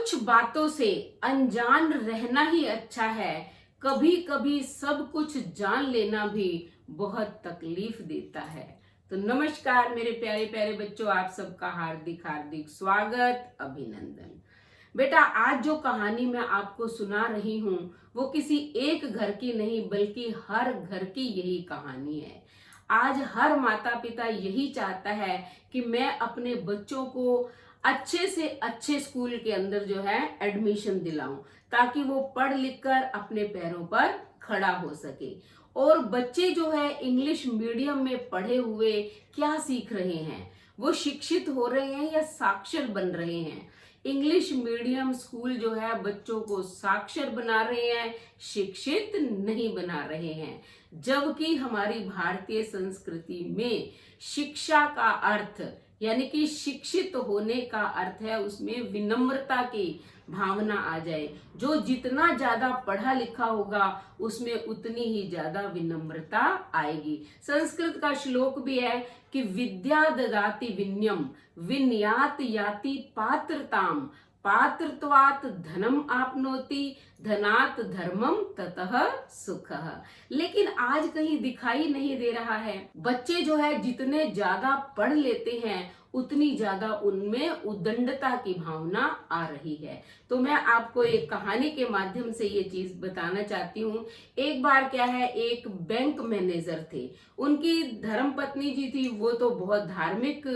कुछ बातों से अनजान रहना ही अच्छा है। कभी कभी सब कुछ जान लेना भी बहुत तकलीफ देता है। तो नमस्कार मेरे प्यारे प्यारे बच्चों, आप सबका हार्दिक हार्दिक स्वागत, अभिनंदन। बेटा, आज जो कहानी मैं आपको सुना रही हूँ वो किसी एक घर की नहीं बल्कि हर घर की यही कहानी है। आज हर माता पिता यही चाहता है कि मैं अपने बच्चों को अच्छे से अच्छे स्कूल के अंदर जो है एडमिशन दिलाऊं, ताकि वो पढ़ लिख कर अपने पैरों पर खड़ा हो सके। और बच्चे जो है इंग्लिश मीडियम में पढ़े हुए क्या सीख रहे हैं? वो शिक्षित हो रहे हैं या साक्षर बन रहे हैं? इंग्लिश मीडियम स्कूल जो है बच्चों को साक्षर बना रहे हैं, शिक्षित नहीं बना रहे हैं। जबकि हमारी भारतीय संस्कृति में शिक्षा का अर्थ यानी कि शिक्षित होने का अर्थ है उसमें विनम्रता की भावना आ जाए। जो जितना ज्यादा पढ़ा लिखा होगा उसमें उतनी ही ज्यादा विनम्रता आएगी। संस्कृत का श्लोक भी है कि विद्या ददाति विनयम विनयात याति पात्रताम पात्रत्वात् धनम आपनोति धनात् धर्मम ततः सुखः। लेकिन आज कहीं दिखाई नहीं दे रहा है। बच्चे जो है जितने ज्यादा पढ़ लेते हैं उतनी ज्यादा उनमें उद्दंडता की भावना आ रही है। तो मैं आपको एक कहानी के माध्यम से ये चीज बताना चाहती हूँ। एक बार क्या है, एक बैंक मैनेजर थे। उनकी धर्मपत्नी जी थी, वो तो बहुत धार्मिक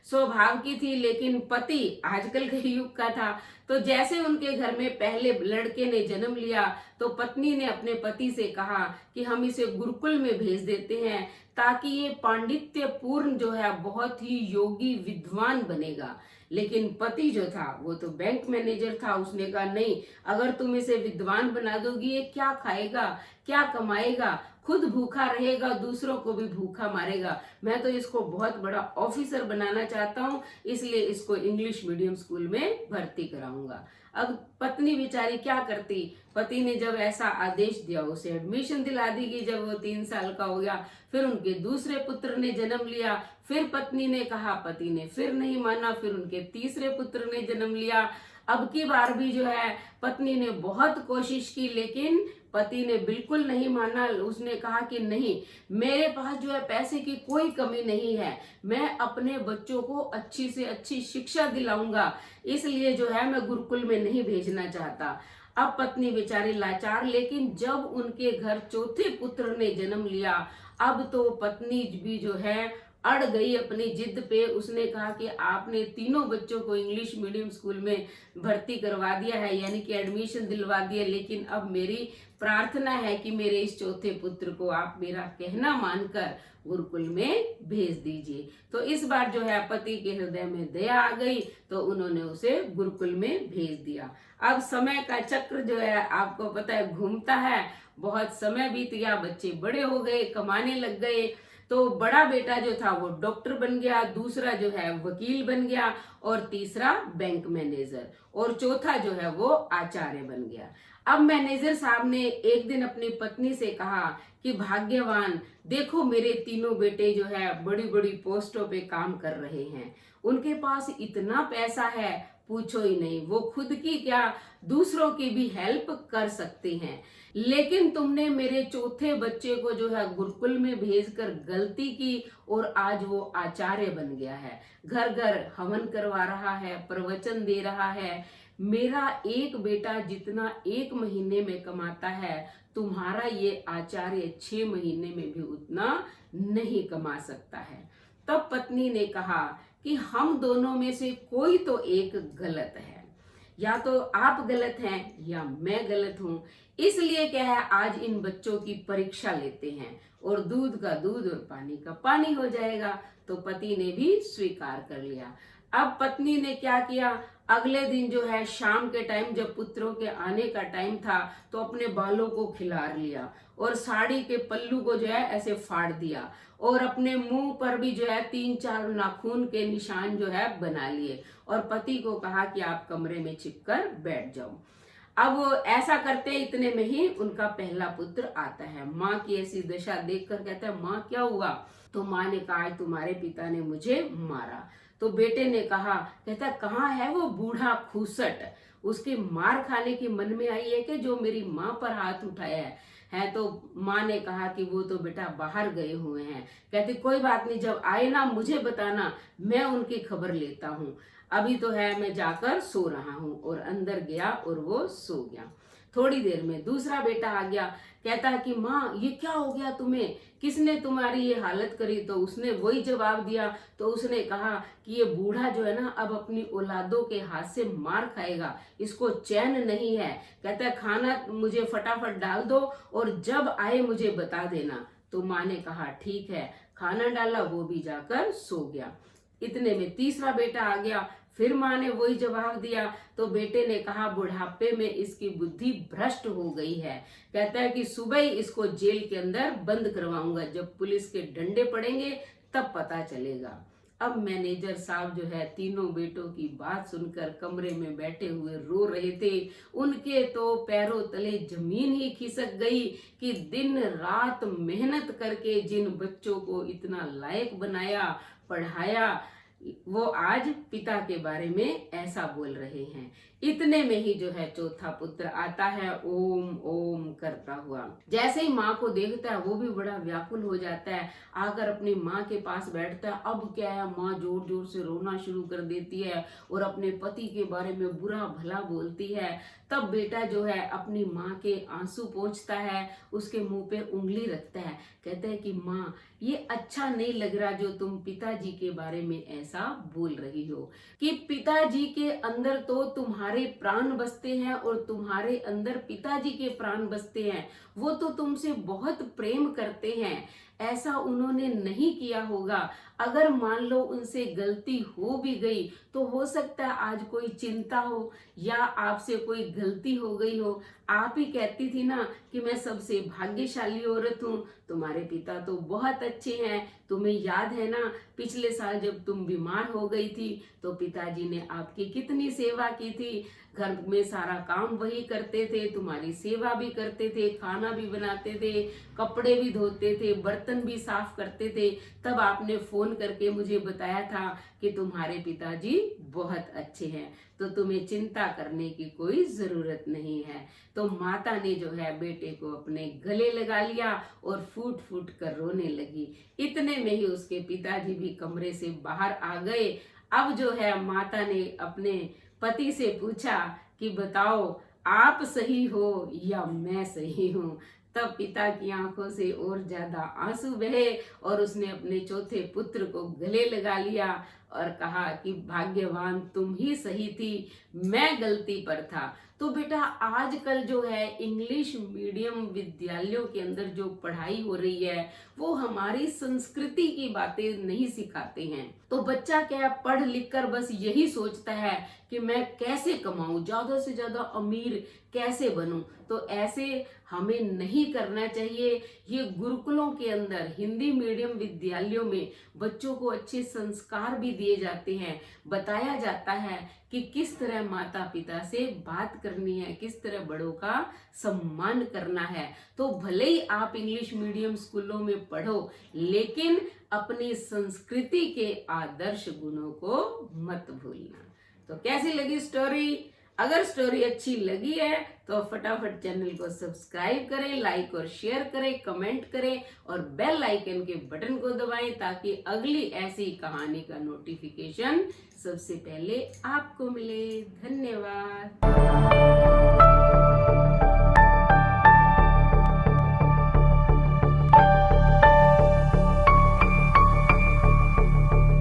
स्वभाव की थी, लेकिन पति आजकल के युग का था। तो जैसे उनके घर में पहले लड़के ने जन्म लिया तो पत्नी ने अपने पति से कहा कि हम इसे गुरुकुल में भेज देते हैं, ताकि ये पांडित्य पूर्ण जो है बहुत ही योगी विद्वान बनेगा। लेकिन पति जो था वो तो बैंक मैनेजर था, उसने कहा नहीं, अगर तुम इसे विद्वान बना दोगी ये क्या खाएगा, क्या कमाएगा, खुद भूखा रहेगा, दूसरों को भी भूखा मारेगा। मैं तो इसको बहुत बड़ा ऑफिसर बनाना चाहता हूँ, इसलिए इसको इंग्लिश मीडियम स्कूल में भर्ती कराऊंगा। अब पत्नी बेचारी क्या करती, पति ने जब ऐसा आदेश दिया उसे एडमिशन दिला दी गई। जब वो 3 साल का हो गया फिर उनके दूसरे पुत्र ने जन्म लिया। फिर पत्नी ने कहा, पति ने फिर नहीं माना, फिर उनके तीसरे पुत्र ने जन्म लिया। अब की बार भी जो है पत्नी ने बहुत कोशिश की, लेकिन पति ने बिल्कुल नहीं माना। उसने कहा कि नहीं, मेरे पास जो है पैसे की कोई कमी नहीं है, मैं अपने बच्चों को अच्छी से अच्छी शिक्षा दिलाऊंगा, इसलिए जो है मैं गुरुकुल में नहीं भेजना चाहता। अब पत्नी बेचारी लाचार, लेकिन जब उनके घर चौथे पुत्र ने जन्म लिया अब तो पत्नी भी जो है अड़ गई अपनी जिद पे। उसने कहा कि आपने तीनों बच्चों को इंग्लिश मीडियम स्कूल में भर्ती करवा दिया है, यानी कि एडमिशन दिलवा दिया, लेकिन अब मेरी प्रार्थना है कि मेरे इस चौथे पुत्र को आप मेरा कहना मानकर गुरुकुल में भेज दीजिए। तो इस बार जो है पति के हृदय में दया आ गई, तो उन्होंने उसे गुरुकुल में भेज दिया। अब समय का चक्र जो है आपको पता है घूमता है। बहुत समय बीत गया, बच्चे बड़े हो गए, कमाने लग गए। तो बड़ा बेटा जो था वो डॉक्टर बन गया, दूसरा जो है वकील बन गया, और तीसरा बैंक मैनेजर, और चौथा जो है वो आचार्य बन गया। अब मैनेजर साहब ने एक दिन अपनी पत्नी से कहा कि भाग्यवान, देखो मेरे तीनों बेटे जो है बड़ी बड़ी पोस्टों पे काम कर रहे हैं, उनके पास इतना पैसा है पूछो ही नहीं, वो खुद की क्या दूसरों की भी हेल्प कर सकते हैं। लेकिन तुमने मेरे चौथे बच्चे को जो है गुरुकुल में भेजकर गलती की, और आज वो आचार्य बन गया है, घर घर हवन करवा रहा है, प्रवचन दे रहा है। मेरा एक बेटा जितना 1 महीने में कमाता है, तुम्हारा ये आचार्य 6 महीने में भी उतना नहीं कमा सकता है। तब पत्नी ने कहा कि हम दोनों में से कोई तो एक गलत है, या तो आप गलत हैं या मैं गलत हूं। इसलिए क्या है, आज इन बच्चों की परीक्षा लेते हैं और दूध का दूध और पानी का पानी हो जाएगा। तो पति ने भी स्वीकार कर लिया। अब पत्नी ने क्या किया, अगले दिन जो है शाम के टाइम जब पुत्रों के आने का टाइम था तो अपने बालों को खिलार लिया और साड़ी के पल्लू को जो है ऐसे फाड़ दिया, और अपने मुंह पर भी जो है 3-4 नाखून के निशान जो है बना लिए, और पति को कहा कि आप कमरे में छिपकर बैठ जाओ। अब ऐसा करते इतने में ही उनका पहला पुत्र आता है। माँ की ऐसी दशा देखकर कहता है, माँ क्या हुआ? तो माँ ने कहा, तुम्हारे पिता ने मुझे मारा। तो बेटे ने कहा, कहता कहाँ है वो बूढ़ा खूसट, उसके मार खाने की मन में आई है कि जो मेरी माँ पर हाथ उठाया है। तो माँ ने कहा कि वो तो बेटा बाहर गए हुए हैं। कहती कोई बात नहीं, जब आए ना मुझे बताना, मैं उनकी खबर लेता हूँ। अभी तो है, मैं जाकर सो रहा हूँ। और अंदर गया और वो सो गया। थोड़ी देर में दूसरा बेटा आ गया। कहता है कि माँ ये क्या हो गया तुम्हें, किसने तुम्हारी ये हालत करी। तो उसने वही जवाब दिया। तो उसने कहा कि ये बूढ़ा जो है ना अब अपनी औलादों के हाथ से मार खाएगा, इसको चैन नहीं है। कहता है खाना मुझे फटाफट डाल दो और जब आए मुझे बता देना। तो माँ ने कहा ठीक है। खाना डाला, वो भी जाकर सो गया। इतने में तीसरा बेटा आ गया। फिर माँ ने वही जवाब दिया। तो बेटे ने कहा बुढ़ापे में इसकी बुद्धि भ्रष्ट हो गई है। कहता है कि सुबह ही इसको जेल के अंदर बंद करवाऊंगा, जब पुलिस के डंडे पड़ेंगे तब पता चलेगा। अब मैनेजर साहब जो है तीनों बेटों की बात सुनकर कमरे में बैठे हुए रो रहे थे। उनके तो पैरों तले जमीन ही खिसक गई कि दिन रात मेहनत करके जिन बच्चों को इतना लायक बनाया, पढ़ाया, वो आज पिता के बारे में ऐसा बोल रहे हैं। इतने में ही जो है चौथा पुत्र आता है ओम ओम करता हुआ। जैसे ही माँ को देखता है वो भी बड़ा व्याकुल हो जाता है, आकर अपनी माँ के पास बैठता है। अब क्या है, माँ जोर जोर से रोना शुरू कर देती है और अपने पति के बारे में बुरा भला बोलती है। तब बेटा जो है अपनी माँ के आंसू पोंछता है, उसके मुंह पे उंगली रखता है। कहता है कि माँ ये अच्छा नहीं लग रहा जो तुम पिताजी के बारे में ऐसा बोल रही हो, कि पिताजी के अंदर तो तुम्हारे प्राण बसते हैं और तुम्हारे अंदर पिताजी के प्राण बसते हैं। वो तो तुमसे बहुत प्रेम करते हैं, ऐसा उन्होंने नहीं किया होगा। अगर मान लो उनसे गलती हो भी गई तो हो सकता है आज कोई चिंता हो या आपसे कोई गलती हो गई हो। आप ही कहती थी ना कि मैं सबसे भाग्यशाली औरत हूँ, तुम्हारे पिता तो बहुत अच्छे हैं। तुम्हें याद है ना पिछले साल जब तुम बीमार हो गई थी तो पिताजी ने आपकी कितनी सेवा की थी। घर में सारा काम वही करते थे, तुम्हारी सेवा भी करते थे, खाना भी बनाते थे, कपड़े भी धोते थे, बर्तन भी साफ करते थे। तब आपने फोन करके मुझे बताया था कि तुम्हारे पिताजी बहुत अच्छे हैं, तो तुम्हें चिंता करने की कोई जरूरत नहीं है। तो माता ने जो है बेटे को अपने गले लगा लिया और फूट फूट कर रोने लगी। इतने में ही उसके पिताजी भी कमरे से बाहर आ गए। अब जो है माता ने अपने पति से पूछा कि बताओ आप सही हो या मैं सही हूँ। तब पिता की आंखों से और ज्यादा आंसू बहे और उसने अपने चौथे पुत्र को गले लगा लिया और कहा कि भाग्यवान तुम ही सही थी, मैं गलती पर था। तो बेटा आजकल जो है इंग्लिश मीडियम विद्यालयों के अंदर जो पढ़ाई हो रही है वो हमारी संस्कृति की बातें नहीं सिखाते हैं। तो बच्चा क्या पढ़ लिख कर बस यही सोचता है कि मैं कैसे कमाऊं, ज्यादा से ज्यादा अमीर कैसे बनूं। तो ऐसे हमें नहीं करना चाहिए। ये गुरुकुलों के अंदर हिंदी मीडियम विद्यालयों में बच्चों को अच्छे संस्कार भी दिए जाते हैं, बताया जाता है कि किस तरह माता पिता से बात करनी है, किस तरह बड़ों का सम्मान करना है। तो भले ही आप इंग्लिश मीडियम स्कूलों में पढ़ो लेकिन अपनी संस्कृति के आदर्श गुणों को मत भूलना। तो कैसी लगी स्टोरी? अगर स्टोरी अच्छी लगी है तो फटाफट चैनल को सब्सक्राइब करें, लाइक और शेयर करें, कमेंट करें और बेल आइकन के बटन को दबाएं ताकि अगली ऐसी कहानी का नोटिफिकेशन सबसे पहले आपको मिले। धन्यवाद।